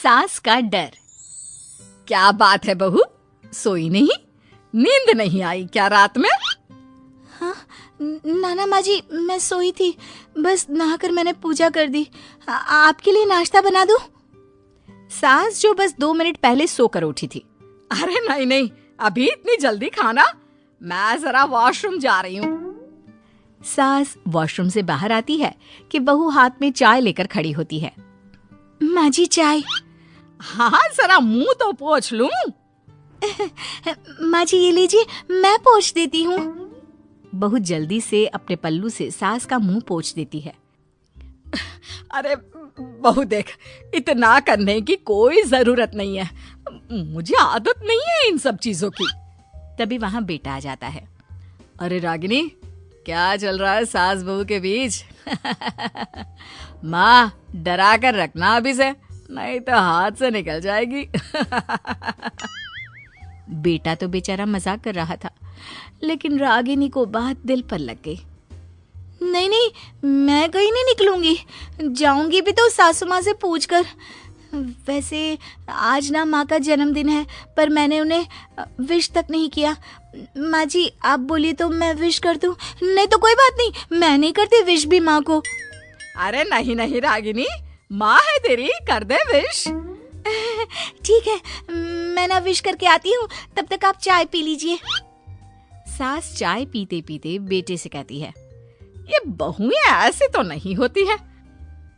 सास का डर। क्या बात है बहू, सोई नहीं? नींद नहीं आई क्या रात में? हाँ नाना माँ जी, मैं सोई थी, बस नहाकर मैंने पूजा कर दी। आपके लिए नाश्ता बना दूं? सास जो बस 2 मिनट पहले सोकर उठी थी। अरे नहीं नहीं, अभी इतनी जल्दी खाना? मैं जरा वॉशरूम जा रही हूँ। सास वॉशरूम से बाहर आती है कि बहू हाथ में चाय लेकर खड़ी होती है। माँ जी चाय। हाँ जरा मुंह तो पोंछ लूं। माँ जी ये लीजिए, मैं पोंछ देती हूँ। बहू जल्दी से अपने पल्लू से सास का मुंह पोंछ देती है। अरे बहू देख, इतना करने की कोई जरूरत नहीं है, मुझे आदत नहीं है इन सब चीजों की। तभी वहां बेटा आ जाता है। अरे रागिनी, क्या चल रहा है सास बहू के बीच? माँ डरा कर रखना अभी से, नहीं तो हाथ से निकल जाएगी। बेटा तो बेचारा मजाक कर रहा था, लेकिन रागिनी को बात दिल पर लग गई। नहीं नहीं, मैं कहीं नहीं निकलूंगी, जाऊंगी भी तो सासू माँ से पूछकर। वैसे आज ना माँ का जन्मदिन है, पर मैंने उन्हें विश तक नहीं किया। माँ जी आप बोलिए तो मैं विश कर दूं? नहीं तो कोई बात नहीं, मैं नहीं करती विश भी माँ को। अरे नहीं नहीं रागिनी, माँ है तेरी, कर दे विश। ठीक है, मैं ना विश करके आती हूँ, तब तक आप चाय पी लीजिए। सास चाय पीते पीते बेटे से कहती है, ये बहुएं ऐसी तो नहीं होती है।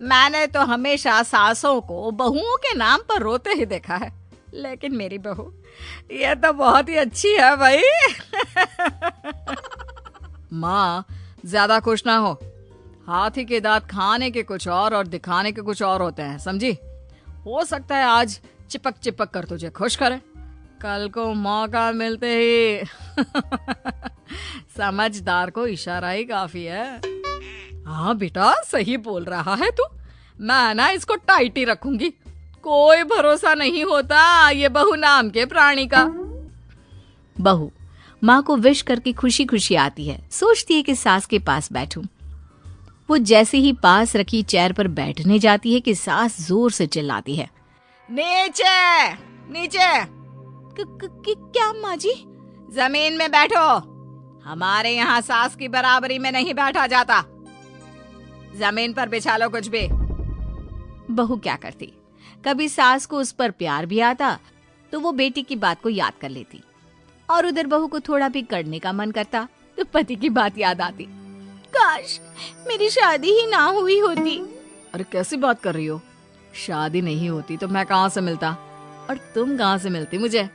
मैंने तो हमेशा सासों को बहुओं के नाम पर रोते ही देखा है, लेकिन मेरी बहू ये तो बहुत ही अच्छी है भाई। माँ ज्यादा खुश ना हो, हाथी के दांत खाने के कुछ और दिखाने के कुछ और होते हैं, समझी? हो सकता है आज चिपक चिपक कर तुझे खुश करे, कल को मौका मिलते ही समझदार को इशारा ही काफी है। हाँ बेटा सही बोल रहा है तू, मैं ना इसको टाइट ही रखूंगी, कोई भरोसा नहीं होता ये बहू नाम के प्राणी का। बहू माँ को विश करके खुशी खुशी आती है, सोचती है कि सास के पास बैठूं। वो जैसे ही पास रखी चेयर पर बैठने जाती है कि सास जोर से चिल्लाती है, नीचे नीचे। क्या माँ जी? जमीन में बैठो, हमारे यहाँ सास की बराबरी में नहीं बैठा जाता, जमीन पर बिछा लो कुछ भी। बहू क्या करती, कभी सास को उस पर प्यार भी आता तो वो बेटी की बात को याद कर लेती, और उधर बहू को थोड़ा भी करने का मन करता तो पति की बात याद आती। काश मेरी शादी ही ना हुई होती। अरे कैसी बात कर रही हो, शादी नहीं होती तो मैं कहाँ से मिलता, और तुम कहाँ से मिलती मुझे?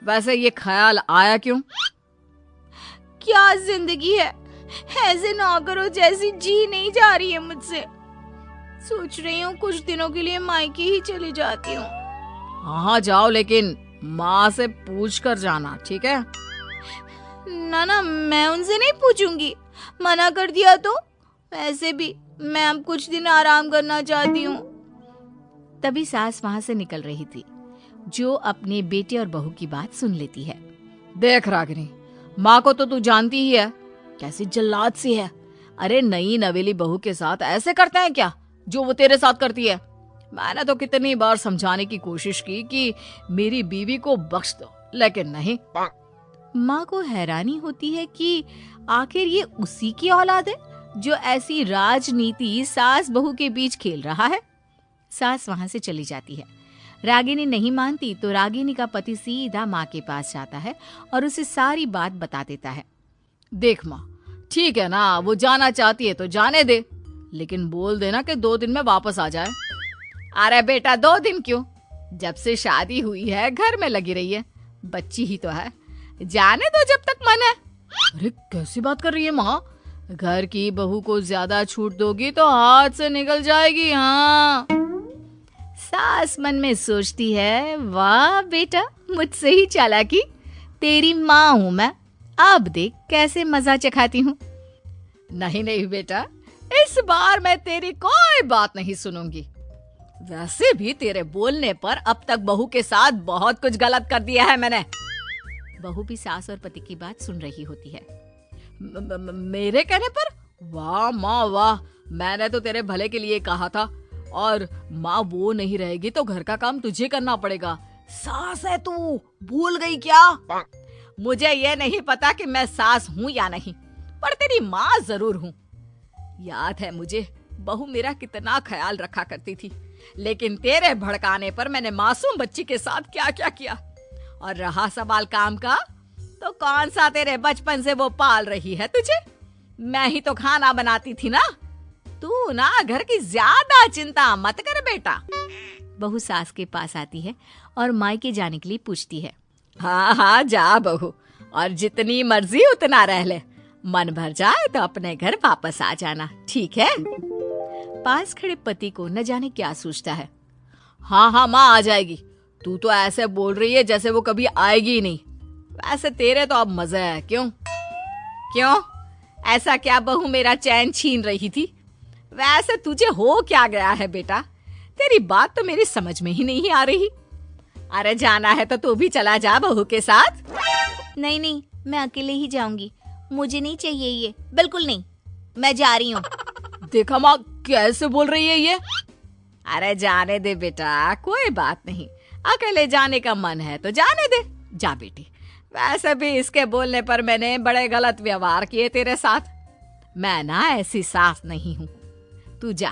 वैसे ये ख्याल आया क्यों? क्या जिंदगी है, ऐसे नौकरों जैसी जी नहीं जा रही है मुझसे। सोच रही हूँ कुछ दिनों के लिए मायके ही चली जाती हूँ। हाँ जाओ, लेकिन माँ से पूछ कर जाना, ठीक है? ना मैं उनसे नहीं पूछूंगी, मना कर दिया तो। वैसे भी मैं अब कुछ दिन आराम करना चाहती हूँ। तभी सास वहां से निकल रही थी, जो अपने बेटे और बहू की बात सुन लेती है। देख रागिनी, माँ को तो तू जानती ही है, कैसी जल्लाद सी है। अरे नई नवेली बहू के साथ ऐसे करते हैं क्या जो वो तेरे साथ करती है? मैंने तो कितनी बार समझाने की कोशिश की कि मेरी बीवी को बख्श दो, लेकिन नहीं। माँ को हैरानी होती है कि आखिर ये उसी की औलाद है जो ऐसी राजनीति सास बहू के बीच खेल रहा है। सास वहां से चली जाती है। रागिनी नहीं मानती तो रागिनी का पति सीधा माँ के पास जाता है और उसे सारी बात बता देता है। देख माँ, ठीक है ना, वो जाना चाहती है तो जाने दे, लेकिन बोल देना कि 2 दिन में वापस आ जाए। अरे बेटा 2 दिन क्यों, जब से शादी हुई है घर में लगी रही है, बच्ची ही तो है, जाने दो जब तक मन है। अरे कैसी बात कर रही है माँ, घर की बहू को ज्यादा छूट दोगी तो हाथ से निकल जाएगी। हाँ, सास मन में सोचती है, वाह बेटा मुझसे ही चालाकी, तेरी माँ हूं मैं, अब देख कैसे मजा चखाती हूँ। नहीं नहीं बेटा, इस बार मैं तेरी कोई बात नहीं सुनूंगी। वैसे भी तेरे बोलने पर अब तक बहू के साथ बहुत कुछ गलत कर दिया है मैंने। बहू भी सास और पति की बात सुन रही होती है। मेरे कहने पर? वाह माँ वाह, मैंने तो तेरे भले के लिए कहा था, और माँ वो नहीं रहेगी तो घर का काम तुझे करना पड़ेगा। सास है तू, भूल गई क्या? मुझे ये नहीं पता कि मैं सास हूँ या नहीं, पर तेरी माँ जरूर हूँ। याद है मुझे बहू मेरा कितना ख्याल रखा करती थी, लेकिन तेरे भड़काने पर मैंने मासूम बच्ची के साथ क्या क्या किया। और रहा सवाल काम का, तो कौन सा तेरे बचपन से वो पाल रही है तुझे? मैं ही तो खाना बनाती थी ना। तू ना घर की ज्यादा चिंता मत कर बेटा। बहू सास के पास आती है और मायके जाने के लिए पूछती है। हाँ हाँ जा बहू, और जितनी मर्जी उतना रह ले। मन भर जाए तो अपने घर वापस आ जाना, ठीक है? पास खड़े पति को न जाने क्या सोचता है। हाँ हाँ माँ आ जाएगी। तू तो ऐसे बोल रही है जैसे वो कभी आएगी ही नहीं। वैसे तेरे तो अब मजे है। क्यों क्यों ऐसा क्या बहू मेरा चैन छीन रही थी? वैसे तुझे हो क्या गया है बेटा? तेरी बात तो मेरी समझ में ही नहीं आ रही। अरे जाना है तो तू भी चला जा बहू के साथ। नहीं नहीं, मैं अकेले ही जाऊंगी। मुझे नहीं चाहिए ये, बिल्कुल नहीं। मैं जा रही हूँ। देखा माँ कैसे बोल रही है ये। अरे जाने दे बेटा, कोई बात नहीं। अकेले जाने का मन है तो जाने दे। जा बेटी। वैसे भी इसके बोलने पर मैंने बड़े गलत व्यवहार किए तेरे साथ। मैं ना ऐसी सास नहीं हूँ। तू जा।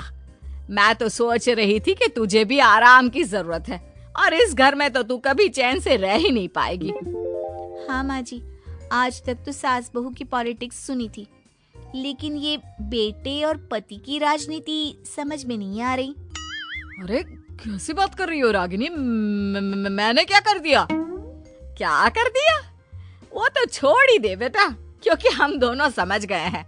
मैं तो सोच रही थी कि तुझे भी आराम की जरूरत है, और इस घर में तो तू कभी चैन से रह ही नहीं पाएगी। हाँ माँ जी, आज तक तो सास बहू की पॉलिटिक्स सुनी थी, लेकिन ये बेटे और पति की राजनीति समझ में नहीं आ रही। अरे कैसी बात कर रही हो रागिनी? मैंने क्या कर दिया? क्या कर दिया? वो तो छोड़ ही दे बेटा, क्योंकि हम दोनों समझ गए हैं।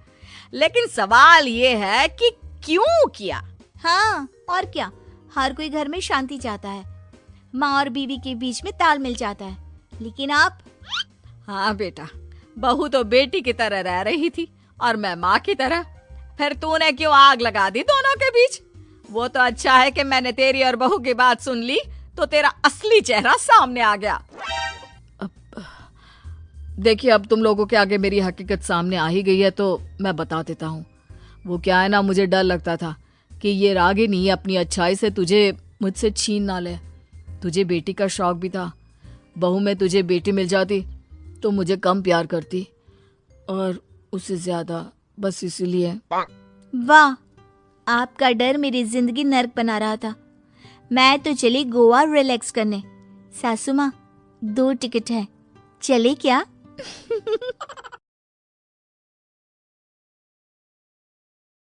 लेकिन सवाल ये है कि क्यों किया? हाँ और क्या, हर कोई घर में शांति चाहता है, माँ और बीवी के बीच में तालमेल चाहता है, लेकिन आप? हाँ बेटा, बहू तो बेटी की तरह रह रही थी और मैं माँ की तरह। फिर तूने क्यों आग लगा दी दोनों के बीच? वो तो अच्छा है कि मैंने तेरी और बहू की बात सुन ली, तो तेरा असली चेहरा सामने आ गया। देखिए, अब तुम लोगों के आगे मेरी हकीकत सामने आ ही गई है तो मैं बता देता हूँ। वो क्या है ना, मुझे डर लगता था कि ये रागिनी अपनी अच्छाई से तुझे मुझसे छीन ना ले। तुझे बेटी का शौक भी था। बहू में तुझे बेटी मिल जाती तो मुझे कम प्यार करती, और उससे ज्यादा, बस इसीलिए। वाह, आपका डर मेरी जिंदगी नर्क बना रहा था। मैं तो चली गोवा रिलैक्स करने। सासू माँ, 2 टिकट है, चले क्या?